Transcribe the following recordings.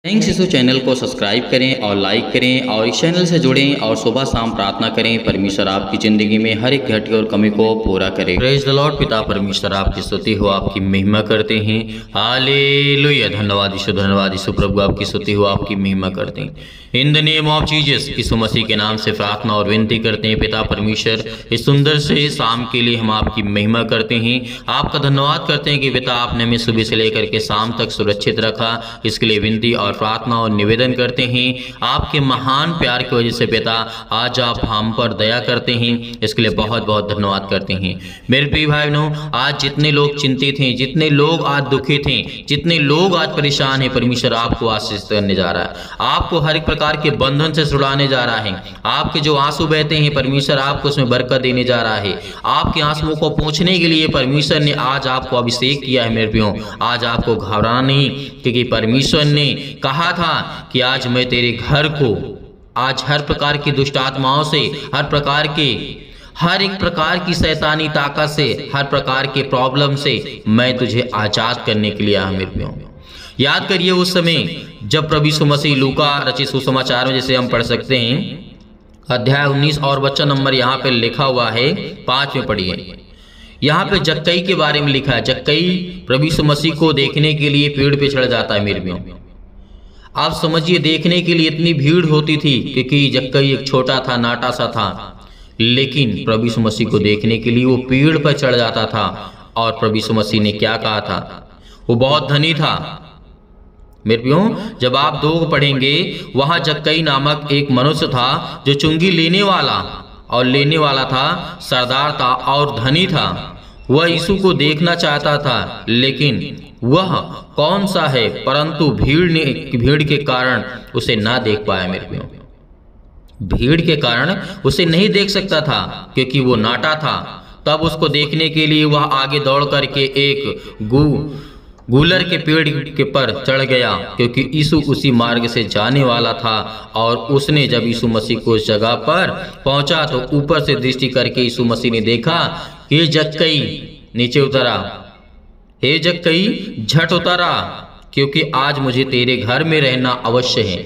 Thanks यीशु channel को subscribe करें और लाइक करें और इस चैनल से जुड़ें और सुबह शाम प्रार्थना करें। परमेश्वर आपकी ज़िंदगी में हर एक घटी और कमी को पूरा करे। Praise the Lord. पिता परमेश्वर आपकी स्तुति हो, आपकी महिमा करते हैं। हालेलुया। धन्यवाद यीशु प्रभु, आपकी स्तुति हो, आपकी महिमा करते हैं। In the name of Jesus Yeshu Masih के नाम से प्रार्थना और विनती करते हैं। पिता परमेश्वर, इस सुंदर से शाम के लिए हम आपकी महिमा करते हैं, आपका धन्यवाद करते हैं कि पिता आपने हमें सुबह से लेकर के शाम तक सुरक्षित रखा। इसके लिए विनती और प्रार्थना और निवेदन करते हैं। आपके महान प्यार की वजह से पिता आज आप हम पर दया करते हैं, इसके लिए बहुत बहुत धन्यवाद करते हैं। मेरे प्रिय भाई बहनों, आज जितने लोग चिंतित हैं, जितने लोग आज दुखित हैं, जितने लोग आज परेशान हैं, परमेश्वर आपको आशीष करने जा रहा है, आपको हर एक प्रकार के बंधन से छुड़ाने जा रहा है। आपके जो आंसू बहते हैं, परमेश्वर आपको उसमें बरकत देने जा रहा है। आपके आंसुओं को पोंछने के लिए परमेश्वर ने आज आपको अभिषेक किया है। मेरे प्रियो, आज आपको घबराना नहीं, क्योंकि परमेश्वर ने कहा था कि आज मैं तेरे घर को आज हर प्रकार की दुष्ट आत्माओं से, हर एक प्रकार की शैतानी ताकत से, हर प्रकार के प्रॉब्लम से मैं तुझे आजाद करने के लिए आया। मेरे प्रियो, याद करिए उस समय जब प्रभु यीशु मसीह लूका रचित सुसमाचार में, जैसे हम पढ़ सकते हैं, अध्याय 19 और वचन नंबर यहाँ पे लिखा हुआ है 5 में पढ़िए। यहाँ पे जक्कई के बारे में लिखा है। जक्कई प्रभु यीशु मसीह को देखने के लिए पेड़ पे चढ़ जाता है। मेरे प्रियो, आप समझिए, देखने के लिए इतनी भीड़ होती थी क्योंकि जक्कई एक छोटा था, नाटा सा था, लेकिन प्रभु यीशु मसीह को देखने के लिए वो पेड़ पर चढ़ जाता था। और प्रभु यीशु मसीह ने क्या कहा था? वो बहुत धनी था। मेरे प्रियो, जब आप 2 पढ़ेंगे, वहां जक्कई नामक एक मनुष्य था जो चुंगी लेने वाला था, सरदार था और धनी था। वह यीशु को देखना चाहता था, लेकिन वह कौन सा है, परंतु भीड़ के कारण उसे ना देख पाया। मेरे प्रियो, भीड़ के कारण उसे नहीं देख सकता था क्योंकि वो नाटा था। तब उसको देखने के लिए वह आगे दौड़ करके एक गूलर के पेड़ के पर चढ़ गया, क्योंकि यीशु उसी मार्ग से जाने वाला था। और उसने जब यीशु मसीह को उस जगह पर पहुंचा तो ऊपर से दृष्टि करके यीशु मसीह ने देखा, हे जक्कई नीचे उतरा, हे जक्कई झट उतरा, क्योंकि आज मुझे तेरे घर में रहना अवश्य है।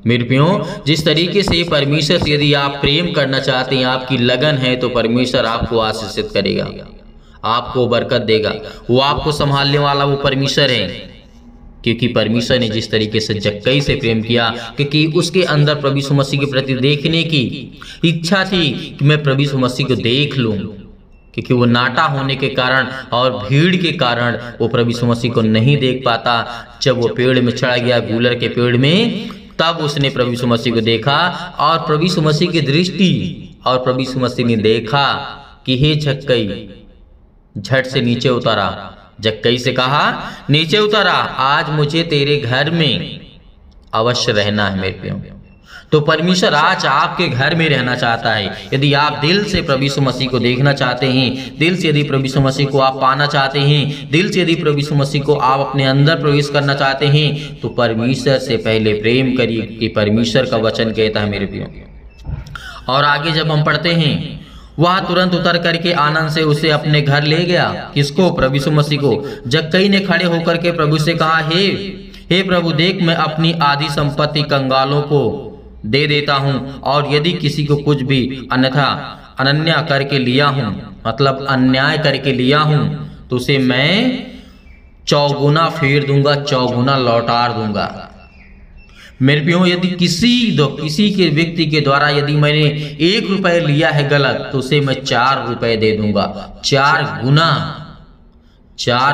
मेरे प्रियो, जिस तरीके से परमेश्वर से यदि आप प्रेम करना चाहते हैं, आपकी लगन है, तो परमेश्वर आपको आशीषित करेगा, आपको बरकत देगा। वो आपको संभालने वाला वो परमेश्वर है, क्योंकि परमेश्वर ने जिस तरीके से जक्कई से प्रेम किया, क्योंकि उसके अंदर प्रभु यीशु मसीह के प्रति देखने की इच्छा थी कि मैं प्रभु यीशु मसीह को देख लूं, क्योंकि वो नाटा होने के कारण और भीड़ के कारण वो प्रभु यीशु मसीह को नहीं देख पाता। जब वो पेड़ में चढ़ गया, गूलर के पेड़ में, तब उसने प्रभु यीशु मसीह को देखा और प्रभु यीशु मसीह की दृष्टि और प्रभु यीशु मसीह ने देखा कि हे जक्कई झट से नीचे उतरा। जक्कई से कहा, नीचे उतरा, आज मुझे तेरे घर में अवश्य रहना है। मेरे प्रियो, तो परमेश्वर आज आपके घर में रहना चाहता है। यदि आप दिल से प्रभु यीशु मसीह को देखना चाहते हैं, दिल से यदि प्रभु यीशु मसीह को आप पाना चाहते हैं, दिल से यदि प्रभु यीशु मसीह को आप अपने अंदर प्रवेश करना चाहते हैं, तो परमेश्वर से पहले प्रेम करिए, कि परमेश्वर का वचन कहता है। मेरे प्रियो, और आगे जब हम पढ़ते हैं, वह तुरंत उतर करके आनंद से उसे अपने घर ले गया। किसको? प्रभु यीशु मसीह को। जक्कई ने खड़े होकर के प्रभु से कहा, हे प्रभु, देख मैं अपनी आधी संपत्ति कंगालों को दे देता हूँ, और यदि किसी को कुछ भी अन्याय करके लिया हूँ, तो उसे मैं चौगुना फेर दूंगा, चौगुना लौटा दूंगा। मेरे प्रियो, यदि किसी के व्यक्ति के द्वारा यदि मैंने 1 रुपये लिया है गलत, तो उसे मैं 4 रुपये दे दूंगा। 4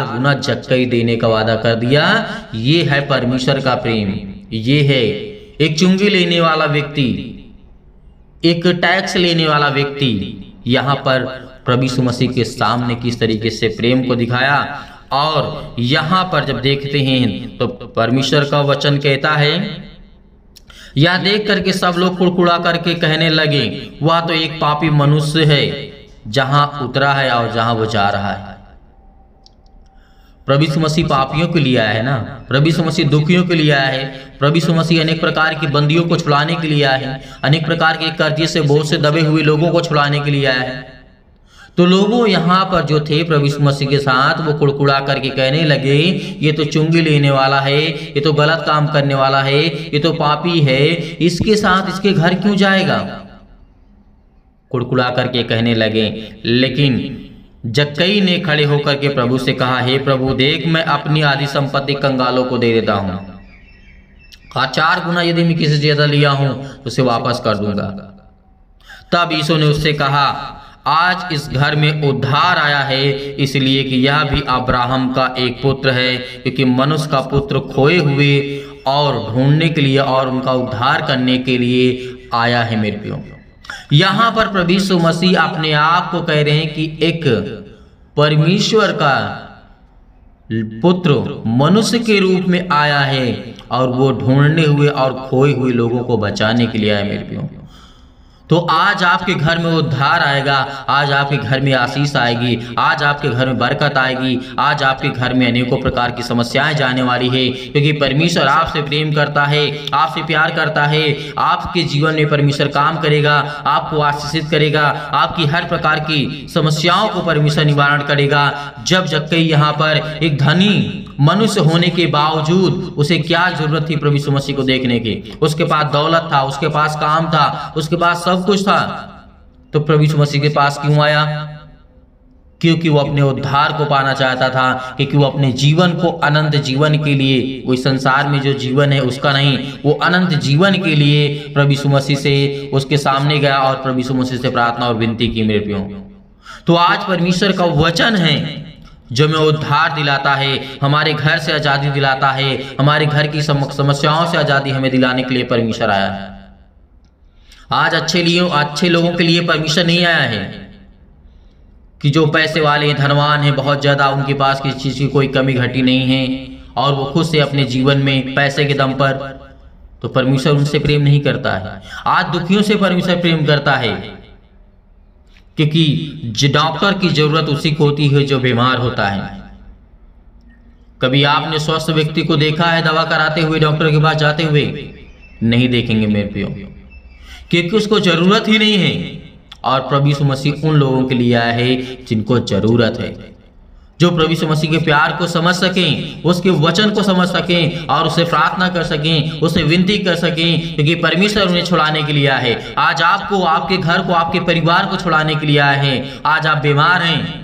गुना जक्कई देने का वादा कर दिया। ये है परमेश्वर का प्रेम। ये है एक चुंगी लेने वाला व्यक्ति, एक टैक्स लेने वाला व्यक्ति, यहाँ पर प्रभु यीशु मसीह के सामने किस तरीके से प्रेम को दिखाया। और यहाँ पर जब देखते हैं तो परमेश्वर का वचन कहता है, यह देख करके सब लोग कुड़कुड़ा करके कहने लगे, वह तो एक पापी मनुष्य है, जहां उतरा है और जहां वो जा रहा है। प्रभु यीशु मसीह पापियों के लिए आया है ना, प्रभु यीशु मसीह दुखियों के लिए आया है। प्रभु यीशु मसीह अनेक प्रकार की बंदियों को छुड़ाने के लिए आया है, अनेक प्रकार के कर्जे से, बोझ से दबे हुए लोगों को छुड़ाने के लिए आया है। तो लोगों यहाँ पर जो थे प्रभु यीशु मसीह के साथ, वो कुड़कुड़ा करके कहने लगे, ये तो चुंगी लेने वाला है, ये तो गलत काम करने वाला है, ये तो पापी है, इसके साथ इसके घर क्यों जाएगा, कुड़कुड़ा करके कहने लगे। लेकिन जक्कई ने खड़े होकर के प्रभु से कहा, हे प्रभु देख, मैं अपनी आधी संपत्ति कंगालों को दे देता हूँ। कहा 4 गुना यदि मैं किसी से ज्यादा लिया हूं तो उसे वापस कर दूंगा। तब यीशु ने उससे कहा, आज इस घर में उद्धार आया है, इसलिए कि यह भी अब्राहम का एक पुत्र है, क्योंकि मनुष्य का पुत्र खोए हुए और ढूंढने के लिए और उनका उद्धार करने के लिए आया है। मेरे प्रियो, यहाँ पर प्रभु यीशु मसीह अपने आप को कह रहे हैं कि एक परमेश्वर का पुत्र मनुष्य के रूप में आया है और वो ढूंढने हुए और खोए हुए लोगों को बचाने के लिए आया। मेरे प्रियो, तो आज आपके घर में उद्धार आएगा, आज आपके घर में आशीष आएगी, आज आपके घर में बरकत आएगी, आज आपके घर में अनेकों प्रकार की समस्याएं जाने वाली है, क्योंकि परमेश्वर आपसे प्रेम करता है, आपसे प्यार करता है। आपके जीवन में परमेश्वर काम करेगा, आपको आशीषित करेगा, आपकी हर प्रकार की समस्याओं को परमेश्वर निवारण करेगा। जब जक्कई यहाँ पर एक धनी मनुष्य होने के बावजूद उसे क्या जरूरत थी प्रभु यीशु मसीह को देखने की, उसके पास दौलत था, उसके पास काम था, उसके पास सब कुछ था, तो प्रभु यीशु मसीह के पास क्यों आया? क्योंकि वो अपने उद्धार को पाना चाहता था, क्योंकि वो अपने जीवन को अनंत जीवन के लिए, कोई संसार में जो जीवन है उसका नहीं, वो अनंत जीवन के लिए प्रभु यीशु मसीह से उसके सामने गया और प्रभु यीशु मसीह से प्रार्थना और विनती की। मेरे प्रियो, तो आज परमेश्वर का वचन है जो हमें उद्धार दिलाता है, हमारे घर से आजादी दिलाता है, हमारे घर की समस्याओं से आजादी हमें दिलाने के लिए परमेश्वर आया है। आज अच्छे लोगों के लिए परमेश्वर नहीं आया है कि जो पैसे वाले हैं, धनवान हैं, बहुत ज्यादा, उनके पास किसी चीज की कोई कमी घटी नहीं है और वो खुद से अपने जीवन में पैसे के दम पर, तो परमेश्वर उनसे प्रेम नहीं करता है। आज दुखियों से परमेश्वर प्रेम करता है, क्योंकि डॉक्टर की जरूरत उसी को होती है जो बीमार होता है। कभी आपने स्वस्थ व्यक्ति को देखा है दवा कराते हुए, डॉक्टर के पास जाते हुए? नहीं देखेंगे मेरे प्रियो, क्योंकि उसको जरूरत ही नहीं है। और प्रभु यीशु मसीह उन लोगों के लिए आया है जिनको जरूरत है, जो प्रभु यीशु मसीह के प्यार को समझ सकें, उसके वचन को समझ सकें और उसे प्रार्थना कर सकें, उसे विनती कर सकें, क्योंकि परमेश्वर उन्हें छुड़ाने के लिए आया है। आज आपको, आपके घर को, आपके परिवार को छुड़ाने के लिए आया है। आज आप बीमार हैं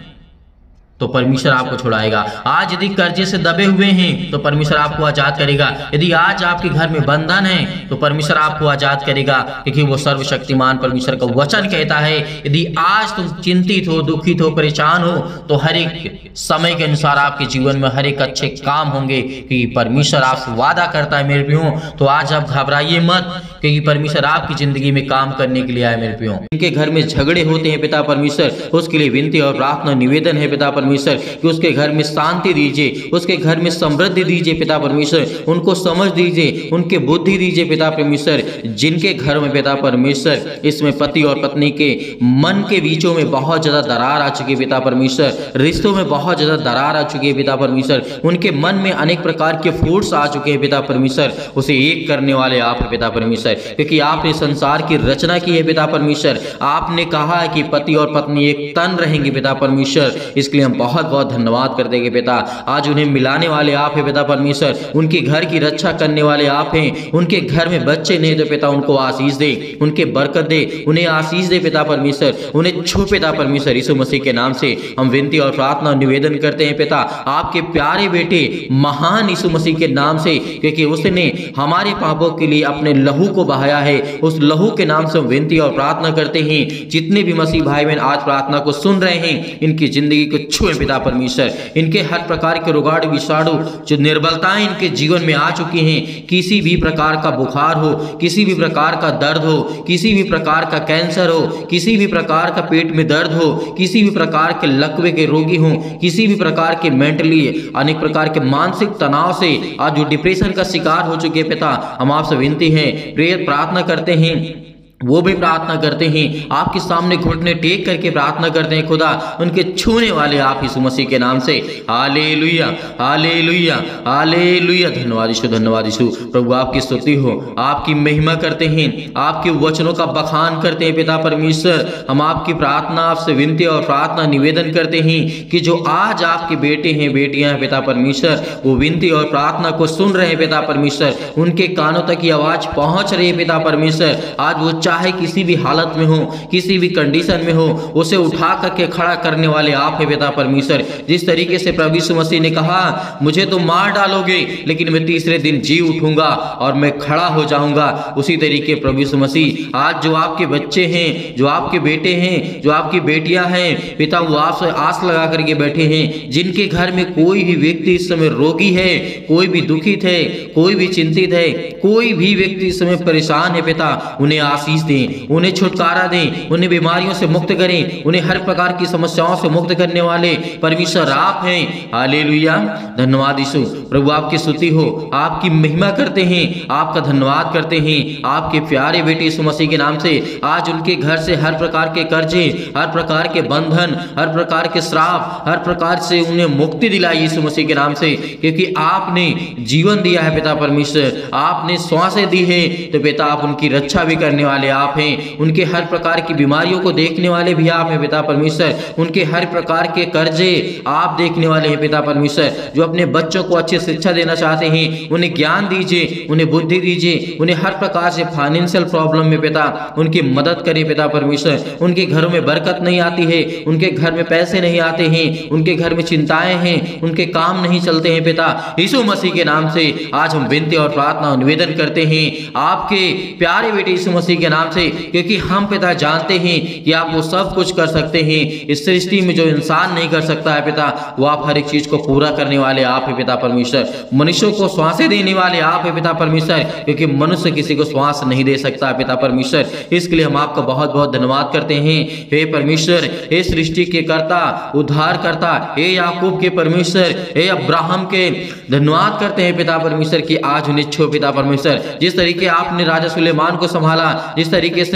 तो परमेश्वर आपको छुड़ाएगा। आज यदि कर्जे से दबे हुए हैं तो परमेश्वर आपको आजाद करेगा। यदि आज आपके घर में बंधन है तो परमेश्वर आपको आजाद करेगा, क्योंकि वो सर्वशक्तिमान परमेश्वर का वचन कहता है, यदि आज तुम चिंतित हो, दुखित हो, परेशान हो, तो हर एक समय के अनुसार आपके जीवन में हर एक अच्छे काम होंगे, क्योंकि परमेश्वर आपसे वादा करता है। मेरे प्रियो, तो आज आप घबराइए मत, क्योंकि परमेश्वर आपकी जिंदगी में काम करने के लिए आए। मेरे प्रियो, जिनके घर में झगड़े होते हैं पिता परमेश्वर, उसके लिए विनती और प्रार्थना निवेदन है पिता परमेश्वर कि उसके घर में शांति दीजिए, उसके घर में समृद्धि दीजिए पिता परमेश्वर, उनको समझ दीजिए, उनके बुद्धि दीजिए पिता परमेश्वर। जिनके घर में पिता परमेश्वर इसमें पति और पत्नी के मन के बीचों में बहुत ज्यादा दरार आ चुकी है पिता परमेश्वर, रिश्तों में बहुत ज्यादा दरार आ चुकी है पिता परमेश्वर, उनके मन में अनेक प्रकार के फूट्स आ चुके हैं पिता परमेश्वर, उसे एक करने वाले आप है पिता परमेश्वर, क्योंकि आपने संसार की रचना की है पिता परमेश्वर। आपने कहा है कि पति और पत्नी एक तन रहेंगे पिता परमेश्वर, इसके लिए हम बहुत बहुत धन्यवाद करते हैं पिता। आज उन्हें मिलाने वाले आप हैं पिता परमेश्वर, उनके घर की रक्षा करने वाले आप हैं। उनके घर में बच्चे नहीं तो पिता उनको आशीष दे, उनके बरकत दे, उन्हें आशीष दे पिता परमेश्वर, उन्हें छू पिता परमेश्वर। यीशु मसीह के नाम से हम विनती और प्रार्थना और निवेदन करते हैं पिता, आपके प्यारे बेटे महान यीशु मसीह के नाम से, क्योंकि उसने हमारे पापों के लिए अपने लहू को बहाया है, उस लहू के नाम से हम विनती और प्रार्थना करते हैं। जितने भी मसीह भाई बहन आज प्रार्थना को सुन रहे हैं, इनकी जिंदगी को छुए पिता परमेश्वर, इनके हर प्रकार के रोगाड़ विषाणु जो निर्बलताएं इनके जीवन में आ चुकी हैं, किसी भी प्रकार का बुखार हो, किसी भी प्रकार का दर्द हो, किसी भी प्रकार का कैंसर हो, किसी भी प्रकार का पेट में दर्द हो, किसी भी प्रकार के लकवे के रोगी हो, किसी भी प्रकार के मेंटली अनेक प्रकार के मानसिक तनाव से आज जो डिप्रेशन का शिकार हो चुके पिता, हम आपसे विनती है, प्रेयर प्रार्थना करते हैं वो भी प्रार्थना करते हैं, आपके सामने घुटने टेक करके प्रार्थना करते हैं। खुदा उनके छूने वाले आप यीशु मसीह के नाम से। Hallelujah, hallelujah, hallelujah. धन्यवाद यीशु, धन्यवाद यीशु। प्रभु आपकी स्तुति हो, आपकी महिमा करते हैं, आपके वचनों का बखान करते हैं पिता परमेश्वर। हम आपकी प्रार्थना, आपसे विनती और प्रार्थना निवेदन करते हैं कि जो आज आपके बेटे हैं, बेटियां हैं पिता परमेश्वर, वो विनती और प्रार्थना को सुन रहे हैं पिता परमेश्वर, उनके कानों तक ये आवाज पहुंच रही है पिता परमेश्वर। आज वो चाहे किसी भी हालत में हो, किसी भी कंडीशन में हो, उसे उठा करके खड़ा करने वाले आप हैं पिता परमेश्वर। जिस तरीके से प्रभु यीशु मसीह ने कहा, मुझे तो मार डालोगे लेकिन मैं तीसरे दिन जी उठूंगा और मैं खड़ा हो जाऊंगा, उसी तरीके प्रभु यीशु मसीह आज जो आपके बच्चे हैं, जो आपके बेटे हैं, जो आपकी बेटियां हैं पिता, वो आपसे आस लगा करके बैठे हैं। जिनके घर में कोई भी व्यक्ति इस समय रोगी है, कोई भी दुखित है, कोई भी चिंतित है, कोई भी व्यक्ति इस समय परेशान है पिता, उन्हें आशीष दें, उन्हें छुटकारा दें, उन्हें बीमारियों से मुक्त करें, उन्हें हर प्रकार की समस्याओं से मुक्त करने वाले परमेश्वर आप हैं। हालेलुया, धन्यवाद यीशु। प्रभु आपकी स्तुति हो, आपकी महिमा करते हैं, आपका धन्यवाद करते हैं। आपके प्यारे बेटे यीशु मसीह के नाम से आज उनके घर से हर प्रकार के कर्जे, हर प्रकार के बंधन, हर प्रकार के श्राप, हर प्रकार से उन्हें मुक्ति दिलाई यीशु मसीह के नाम से, क्योंकि आपने जीवन दिया है पिता परमेश्वर, आपने श्वासें दी है, तो पिता आप उनकी रक्षा भी करने वाले आप हैं। उनके हर प्रकार की बीमारियों को देखने वाले भी आप हैं पिता परमेश्वर। उनके हर प्रकार के कर्जे आप देखने वाले हैं पिता परमेश्वर। जो अपने बच्चों को अच्छी शिक्षा देना चाहते हैं, उन्हें ज्ञान दीजिए, उन्हें बुद्धि दीजिए, उन्हें हर प्रकार से फाइनेंशियल प्रॉब्लम में पिता उनकी मदद करें पिता परमेश्वर। उनके घरों में बरकत नहीं आती है, उनके घर में पैसे नहीं आते हैं, उनके घर में चिंताएं हैं, उनके काम नहीं चलते हैं पिता, यीशु मसीह के नाम से आज हम विनती और प्रार्थना और निवेदन करते हैं आपके प्यारे बेटे यीशु मसीह के नाम से, क्योंकि हम पिता जानते हैं कि आप वो सब कुछ कर सकते हैं। इस सृष्टि में जो इंसान नहीं कर सकता है पिता, वो आप हर एक चीज को पूरा करने वाले आप है पिता परमेश्वर। मनुष्यों को श्वासें देने वाले आप है पिता परमेश्वर, क्योंकि मनुष्य किसी को श्वास नहीं दे सकता है पिता परमेश्वर। इसके लिए हम आपका बहुत बहुत धन्यवाद करते हैं। हे परमेश्वर, हे सृष्टि के कर्ता, उद्धार करता, हे याकूब के परमेश्वर, हे अब्राहम के धन्यवाद करते हैं पिता परमेश्वर की आज उन्हें छो पिता परमेश्वर। जिस तरीके आपने राजा सुलेमान को संभाला, जिस तरीके से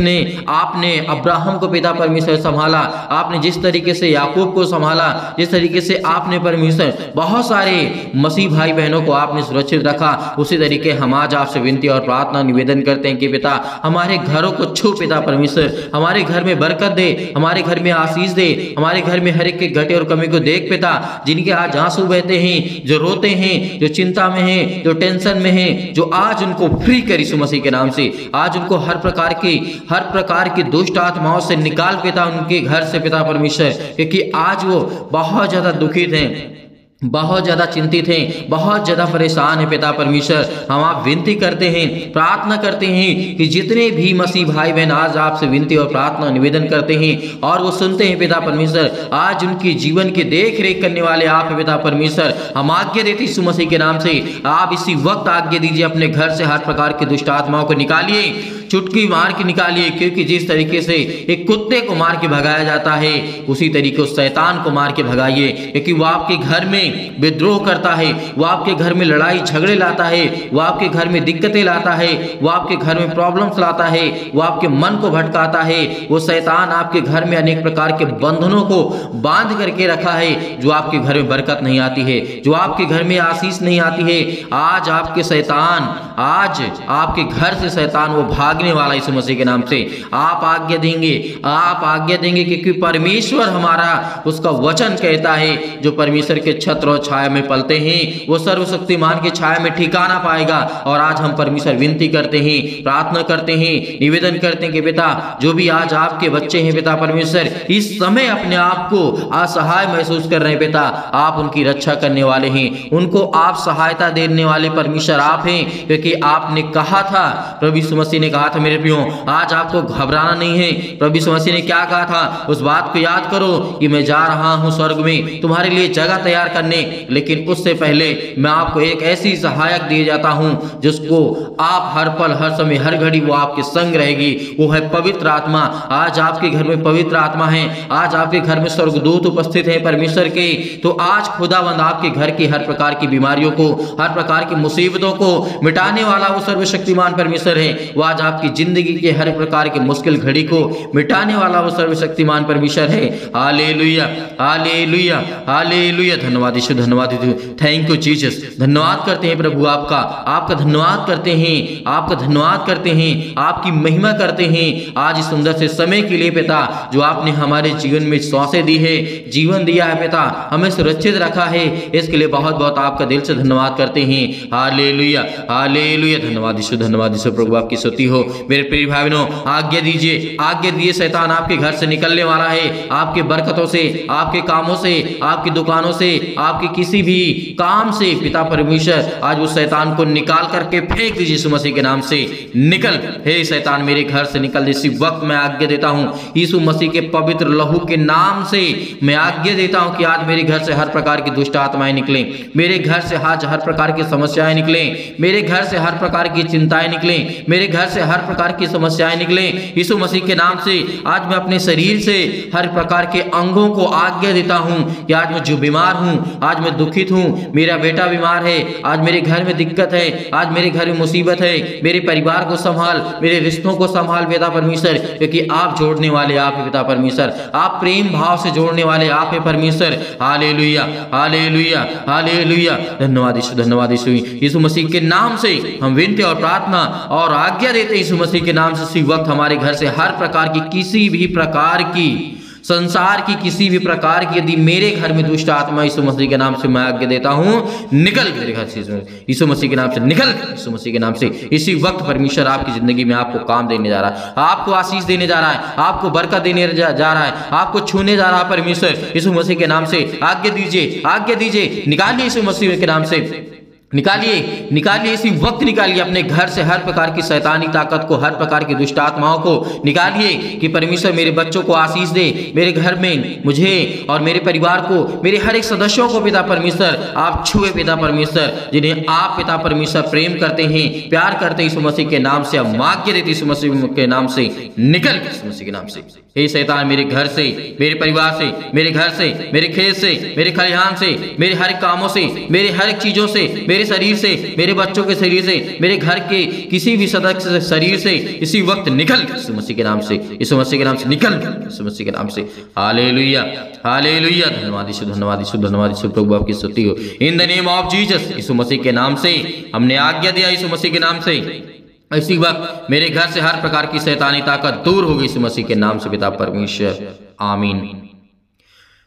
आपने अब्राहम को पिता परमेश्वर संभाला, आपने जिस तरीके से याकूब को संभाला, जिस तरीके से आपने परमेश्वर बहुत सारे मसीह भाई बहनों को आपने सुरक्षित रखा, उसी तरीके हम आज आपसे विनती और प्रार्थना निवेदन करते हैं कि पिता हमारे घरों को छू पिता परमेश्वर, हमारे घर में बरकत दे, हमारे घर में आशीष दे, हमारे घर में हर एक के घटे और कमी को देख पिता। जिनके आज आंसू बहते हैं, जो रोते हैं, जो चिंता में हैं, जो टेंशन में हैं, जो आज उनको फ्री कर यीशु मसीह के नाम से, आज उनको हर प्रकार की दुष्ट आत्माओं से निकाल पिता उनके घर से पिता परमेश्वर, क्योंकि आज वो बहुत ज्यादा दुखित हैं, बहुत ज्यादा चिंतित हैं, बहुत ज्यादा परेशान है पिता परमेश्वर। हम आप विनती करते हैं, प्रार्थना करते हैं कि जितने भी मसीह भाई बहन आज आपसे विनती और प्रार्थना निवेदन करते हैं और वो सुनते हैं पिता परमेश्वर, आज उनकी जीवन की देख रेख करने वाले आप है पिता परमेश्वर। हम आज्ञा देते यीशु मसीह के नाम से, आप इसी वक्त आज्ञा दीजिए, अपने घर से हर प्रकार की दुष्ट आत्माओं को निकालिए, चुटकी मार के निकालिए, क्योंकि जिस तरीके से एक कुत्ते को मार के भगाया जाता है, उसी तरीके उस शैतान को मार के भगाइए, क्योंकि वो आपके घर में विद्रोह करता है, वो आपके घर में लड़ाई झगड़े लाता है, वो आपके घर में दिक्कतें लाता है, वो आपके घर में प्रॉब्लम्स लाता है, वो आपके मन को भटकाता है। वो शैतान आपके घर में अनेक प्रकार के बंधनों को बांध करके रखा है, जो आपके घर में बरकत नहीं आती है, जो आपके घर में आशीष नहीं आती है। आज आपके शैतान, आज आपके घर से शैतान वो भागने वाला यीशु मसीह के नाम से। आप आज्ञा देंगे, आप आज्ञा देंगे, क्योंकि परमेश्वर हमारा उसका वचन कहता है, जो परमेश्वर के छत्र और छाया में पलते हैं वो सर्वशक्तिमान की छाया में ठिकाना पाएगा। और आज हम परमेश्वर विनती करते हैं, प्रार्थना करते हैं, निवेदन करते हैं कि पिता जो भी आज आपके बच्चे हैं पिता परमेश्वर, इस समय अपने आप को असहाय महसूस कर रहे हैं पिता, आप उनकी रक्षा करने वाले हैं, उनको आप सहायता देने वाले परमेश्वर आप हैं, क्योंकि आपने कहा था, प्रभु यीशु मसीह ने कहा था मेरे प्रियो, आज आपको घबराना नहीं है। प्रभु यीशु मसीह ने क्या कहा था, उस बात को याद करो कि मैं जा रहा हूं स्वर्ग में तुम्हारे लिए जगह तैयार करने, लेकिन उससे पहले मैं आपको एक ऐसी सहायक दिए जाता हूं जिसको आप हर पल हर समय हर घड़ी वो आपके संग रहेगी, वो है पवित्र आत्मा। आज आपके घर में पवित्र आत्मा है, आज आपके घर में स्वर्गदूत उपस्थित है परमेश्वर के। तो आज खुदावंद आपके घर की हर प्रकार की बीमारियों को, हर प्रकार की मुसीबतों को मिटाने वाला वो सर्वशक्तिमान परमेश्वर है, वो आज आपके आपकी जिंदगी के हर प्रकार के मुश्किल घड़ी को मिटाने वाला वो सर्वशक्तिमान परमेश्वर है। Hallelujah, hallelujah, hallelujah. धन्यवाद यीशु, धन्यवाद यीशु। Thank you Jesus. धन्यवाद करते हैं प्रभु आपका, आपका धन्यवाद करते हैं, आपका धन्यवाद करते हैं, आपकी महिमा करते हैं आज इस सुंदर से समय के लिए पिता, जो आपने हमारे जीवन में सांसें दी है, जीवन दिया है पिता, हमें सुरक्षित रखा है, इसके लिए बहुत बहुत आपका दिल से धन्यवाद करते हैं। Hallelujah, hallelujah. धन्यवाद यीशु, धन्यवाद यीशु। प्रभु आपकी स्तुति हो। मेरे प्रिय भाई बहनों, आज्ञा दीजिए, आज्ञा दिए, शैतान आपके घर से निकलने वाला है। आपके बरकतों से, आपके कामों से, आपकी दुकानों से, आपके किसी भी काम से पिता परमेश्वर आज उस शैतान को निकाल करके फेंक दीजिए यीशु मसीह के नाम से। निकल हे शैतान, मेरे घर से निकल। इसी वक्त मैं आज्ञा देता हूं यीशु मसीह के पवित्र लहू के नाम से मैं आज्ञा देता हूं कि आज मेरे घर से हर प्रकार की दुष्ट आत्माएं निकलें, मेरे घर से आज हर प्रकार की समस्याएं निकलें, मेरे घर से हर प्रकार की चिंताएं निकलें, मेरे घर से हर प्रकार की समस्याएं निकलें यीशु मसीह के नाम से। आज मैं अपने शरीर से हर प्रकार के अंगों को आज्ञा देता हूं कि आज मैं जो बीमार हूं, आज मैं दुखित हूं, मेरा बेटा बीमार है, आज मेरे घर में दिक्कत है, आज मेरे घर में मुसीबत है, मेरे परिवार को संभाल, मेरे रिश्तों को संभाल पिता परमेश्वर, क्योंकि आप जोड़ने वाले आप है पिता परमेश्वर, आप प्रेम भाव से जोड़ने वाले आप है परमेश्वर। Hallelujah, hallelujah, hallelujah. धन्यवाद यीशु, धन्यवाद यीशु। यीशु मसीह के नाम से हम विनती और प्रार्थना और आज्ञा देते हैं यीशु मसीह के नाम से। इसी वक्त हमारे घर से हर प्रकार की, किसी भी प्रकार की, संसार की किसी भी प्रकार की यदि मेरे घर में दुष्ट आत्मा, यीशु मसीह के नाम से मैं आज्ञा देता हूं, निकल मेरे घर से यीशु मसीह के नाम से, निकल यीशु मसीह के नाम से। इसी वक्त परमेश्वर आपकी जिंदगी में आपको काम देने जा रहा है, आपको आशीष देने जा रहा है, आपको बरकत देने जा रहा है, आपको छूने जा रहा है परमेश्वर यीशु मसीह के नाम से। आज्ञा दीजिए, आज्ञा दीजिए, निकालिए यीशु मसीह के नाम से, निकालिए, निकालिए, इसी वक्त निकालिए अपने घर से हर प्रकार की शैतानी ताकत को, हर प्रकार की दुष्ट आत्माओं को निकालिए कि परमेश्वर मेरे बच्चों को आशीष दे, मेरे घर में मुझे और मेरे परिवार को, मेरे हर एक सदस्यों को पिता परमेश्वर आप छुए पिता परमेश्वर, जिन्हें आप पिता परमेश्वर प्रेम करते हैं, प्यार करते हैं यीशु मसीह के नाम से। हम आज्ञा देते यीशु मसीह के नाम से, निकल यीशु मसीह के नाम से। हे शैतान, मेरे घर से, मेरे परिवार से, मेरे घर से, मेरे खेत से, मेरे खलिहान से, मेरे हर कामों से, मेरे हर एक चीजों से, मेरे शरीर से, मेरे बच्चों के शरीर से, मेरे घर के किसी भी सदस्य शरीर से इसी वक्त निकल यीशु मसीह के नाम से, यीशु मसीह के नाम से निकल यीशु मसीह के नाम से। Hallelujah, hallelujah. धन्यवाद यीशु, धन्यवाद यीशु, धन्यवाद यीशु। प्रभु आपकी स्तुति हो। In the name of Jesus, Yeshu Masih के नाम से हमने आज्ञा दिया यीशु मसीह के नाम से। इसी वक्त मेरे घर से हर प्रकार की शैतानी ताकत दूर होगी यीशु मसीह के नाम से पिता परमेश्वर। आमीन।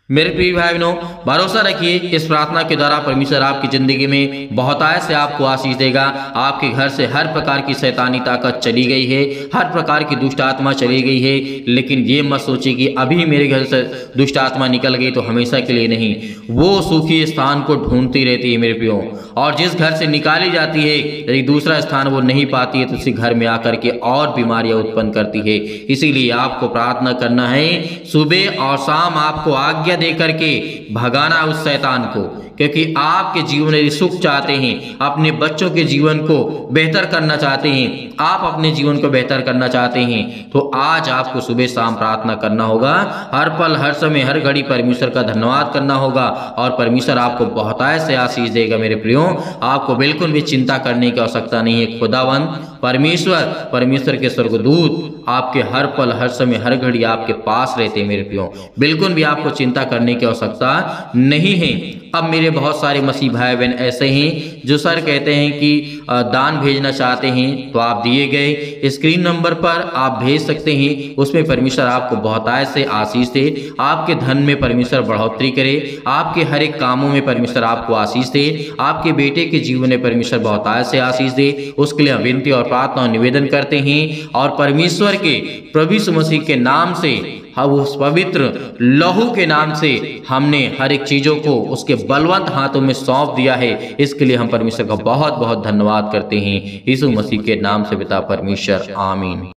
मेरे प्रिय भाई बहनों, भरोसा रखिए इस प्रार्थना के द्वारा परमेश्वर आपकी जिंदगी में बहुतायत से आपको आशीष देगा। आपके घर से हर प्रकार की शैतानी ताकत चली गई है, हर प्रकार की दुष्ट आत्मा चली गई है। लेकिन ये मत सोचिए कि अभी मेरे घर से दुष्ट आत्मा निकल गई तो हमेशा के लिए नहीं, वो सुखी स्थान को ढूंढती रहती है मेरे प्रियो। और जिस घर से निकाली जाती है यदि दूसरा स्थान वो नहीं पाती है तो उसी घर में आकर के और बीमारियां उत्पन्न करती है। इसीलिए आपको प्रार्थना करना है, सुबह और शाम आपको आज्ञा दे करके भगाना उस शैतान को, क्योंकि आपके जीवन में सुख चाहते हैं, अपने बच्चों के जीवन को बेहतर करना चाहते हैं, आप अपने जीवन को बेहतर करना चाहते हैं, तो आज आपको सुबह शाम प्रार्थना करना होगा। हर पल, हर समय, हर घड़ी परमेश्वर का धन्यवाद करना होगा और परमेश्वर आपको बहुतायत से आशीष देगा। मेरे प्रियो, आपको बिल्कुल भी चिंता करने की आवश्यकता नहीं है। खुदावंद परमेश्वर, परमेश्वर के स्वर्गदूत आपके हर पल, हर समय, हर घड़ी आपके पास रहते हैं। मेरे प्रियो, बिल्कुल भी आपको चिंता करने की आवश्यकता नहीं है। अब मेरे बहुत सारे मसीह भाई बहन ऐसे हैं जो सर कहते हैं कि दान भेजना चाहते हैं, तो आप दिए गए स्क्रीन नंबर पर आप भेज सकते हैं। उसमें परमेश्वर आपको बहुतायत से आशीष दे, आपके धन में परमेश्वर बढ़ोतरी करे, आपके हर एक कामों में परमेश्वर आपको आशीष दे, आपके बेटे के जीवन में परमेश्वर बहुतायत से आशीष दे। उसके लिए विनती और प्रार्थना और निवेदन करते हैं और परमेश्वर के प्रभु यीशु मसीह के नाम से, हम उस पवित्र लहू के नाम से हमने हर एक चीजों को उसके बलवंत हाथों में सौंप दिया है। इसके लिए हम परमेश्वर का बहुत बहुत धन्यवाद करते हैं। यीशु मसीह के नाम से पिता परमेश्वर। आमीन।